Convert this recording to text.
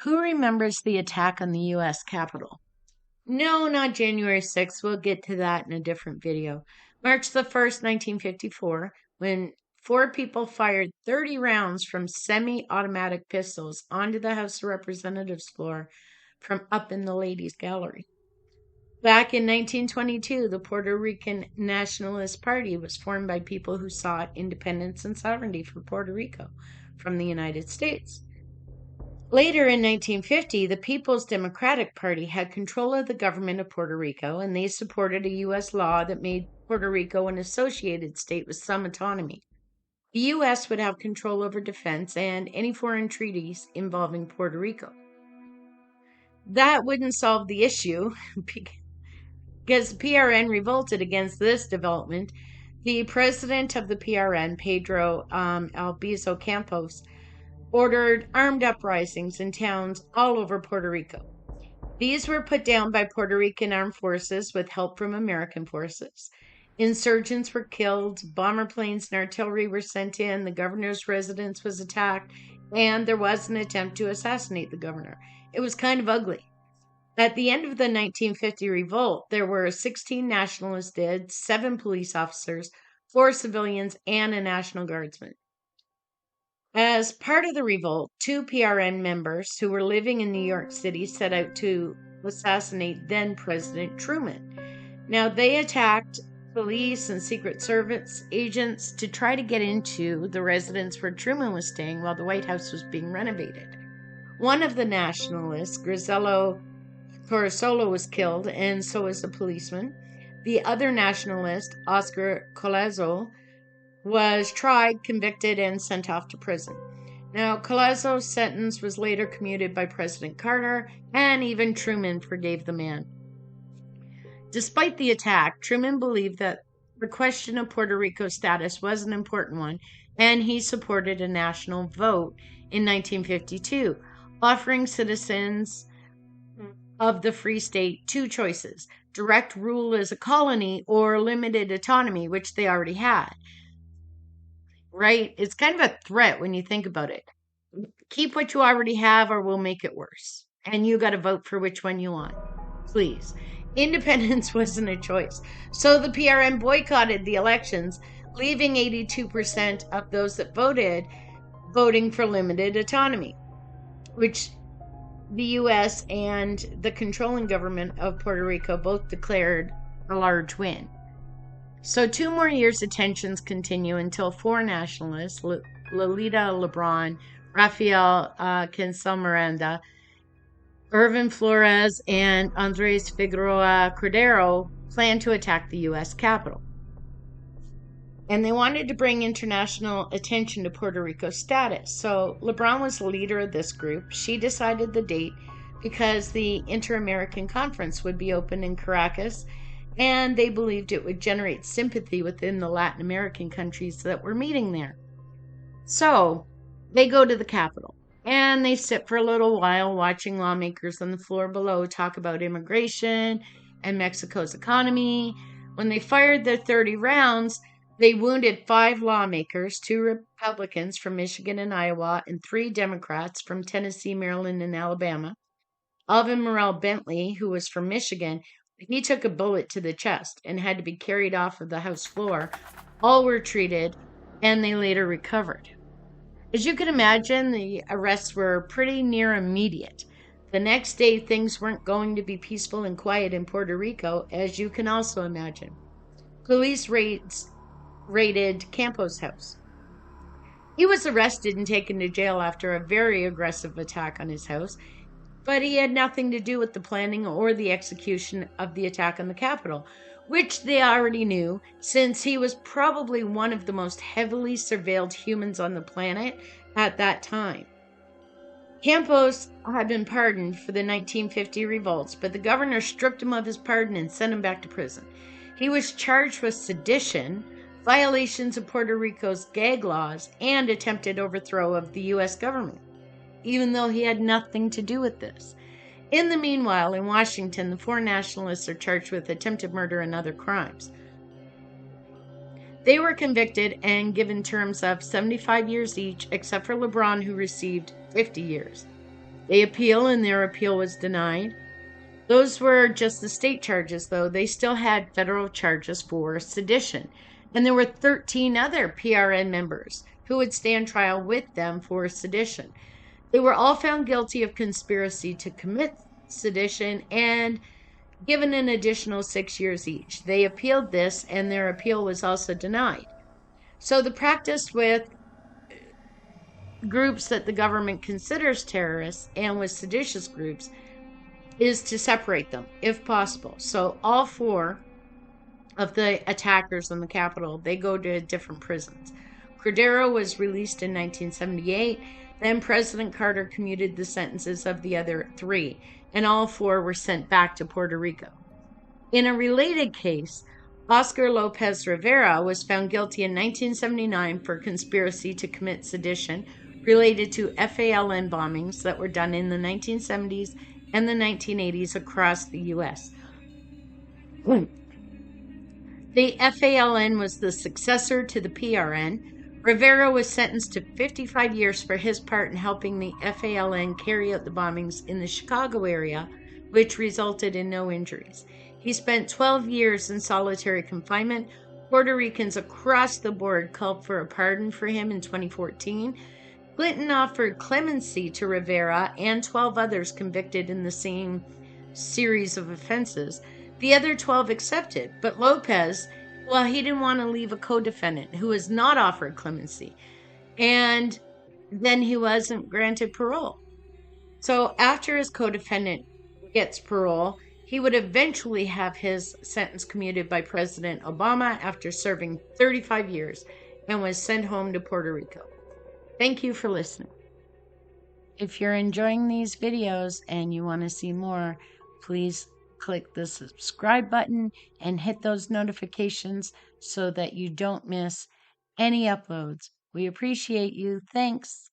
Who remembers the attack on the U.S. Capitol? No, not January 6th. We'll get to that in a different video. March the 1st, 1954, when four people fired 30 rounds from semi-automatic pistols onto the House of Representatives floor from up in the ladies' gallery. Back in 1922, the Puerto Rican Nationalist Party was formed by people who sought independence and sovereignty for Puerto Rico from the United States. Later in 1950, the People's Democratic Party had control of the government of Puerto Rico, and they supported a U.S. law that made Puerto Rico an associated state with some autonomy. The U.S. would have control over defense and any foreign treaties involving Puerto Rico. That wouldn't solve the issue because the PRN revolted against this development. The president of the PRN, Pedro Albizu Campos, ordered armed uprisings in towns all over Puerto Rico. These were put down by Puerto Rican armed forces with help from American forces. Insurgents were killed, bomber planes and artillery were sent in, the governor's residence was attacked, and there was an attempt to assassinate the governor. It was kind of ugly. At the end of the 1950 revolt, there were 16 nationalists dead, 7 police officers, 4 civilians, and a National Guardsman. As part of the revolt, 2 PRN members who were living in New York City set out to assassinate then President Truman. Now, they attacked police and Secret Service agents to try to get into the residence where Truman was staying while the White House was being renovated. One of the nationalists, Griselio Corozolo, was killed, and so was a policeman. The other nationalist, Oscar Collazo, was tried, convicted, and sent off to prison. Now, Collazo's sentence was later commuted by President Carter, and even Truman forgave the man. Despite the attack, Truman believed that the question of Puerto Rico's status was an important one, and he supported a national vote in 1952, offering citizens of the Free State 2 choices: direct rule as a colony or limited autonomy, which they already had. Right? It's kind of a threat when you think about it. Keep what you already have or we'll make it worse. And you got to vote for which one you want. Please. Independence wasn't a choice. So the PRN boycotted the elections, leaving 82% of those that voted voting for limited autonomy, which the U.S. and the controlling government of Puerto Rico both declared a large win. So 2 more years of tensions continue until 4 nationalists, Lolita Lebron, Rafael Cancel Miranda, Irvin Flores, and Andres Figueroa Cordero, plan to attack the U.S. Capitol. And they wanted to bring international attention to Puerto Rico's status. So Lebron was the leader of this group. She decided the date because the Inter-American Conference would be open in Caracas, and they believed it would generate sympathy within the Latin American countries that were meeting there. So they go to the Capitol, and they sit for a little while watching lawmakers on the floor below talk about immigration and Mexico's economy. When they fired their 30 rounds, they wounded 5 lawmakers, 2 Republicans from Michigan and Iowa, and 3 Democrats from Tennessee, Maryland, and Alabama. Alvin Morrell Bentley, who was from Michigan, he took a bullet to the chest and had to be carried off of the House floor. All were treated, and they later recovered. As you can imagine, the arrests were pretty near immediate. The next day, things weren't going to be peaceful and quiet in Puerto Rico, as you can also imagine. Police raided Campos' house. He was arrested and taken to jail after a very aggressive attack on his house, but he had nothing to do with the planning or the execution of the attack on the Capitol, which they already knew, since he was probably one of the most heavily surveilled humans on the planet at that time. Campos had been pardoned for the 1950 revolts, but the governor stripped him of his pardon and sent him back to prison. He was charged with sedition, violations of Puerto Rico's gag laws, and attempted overthrow of the U.S. government, even though he had nothing to do with this. In the meanwhile, in Washington, the 4 nationalists are charged with attempted murder and other crimes. They were convicted and given terms of 75 years each, except for Lebron, who received 50 years. They appeal, and their appeal was denied. Those were just the state charges, though. They still had federal charges for sedition. And there were 13 other PRN members who would stand trial with them for sedition. They were all found guilty of conspiracy to commit sedition and given an additional 6 years each. They appealed this, and their appeal was also denied. So the practice with groups that the government considers terrorists and with seditious groups is to separate them if possible. So all 4 of the attackers on the Capitol, they go to different prisons. Cordero was released in 1978. Then President Carter commuted the sentences of the other 3, and all 4 were sent back to Puerto Rico. In a related case, Oscar Lopez Rivera was found guilty in 1979 for conspiracy to commit sedition related to FALN bombings that were done in the 1970s and the 1980s across the U.S. The FALN was the successor to the PRN. Rivera was sentenced to 55 years for his part in helping the FALN carry out the bombings in the Chicago area, which resulted in no injuries. He spent 12 years in solitary confinement. Puerto Ricans across the board called for a pardon for him in 2014. Clinton offered clemency to Rivera and 12 others convicted in the same series of offenses. The other 12 accepted, but Lopez, well, he didn't want to leave a co-defendant who was not offered clemency, and then he wasn't granted parole. So after his co-defendant gets parole, he would eventually have his sentence commuted by President Obama after serving 35 years and was sent home to Puerto Rico. Thank you for listening. If you're enjoying these videos and you want to see more, please click the subscribe button and hit those notifications so that you don't miss any uploads. We appreciate you. Thanks.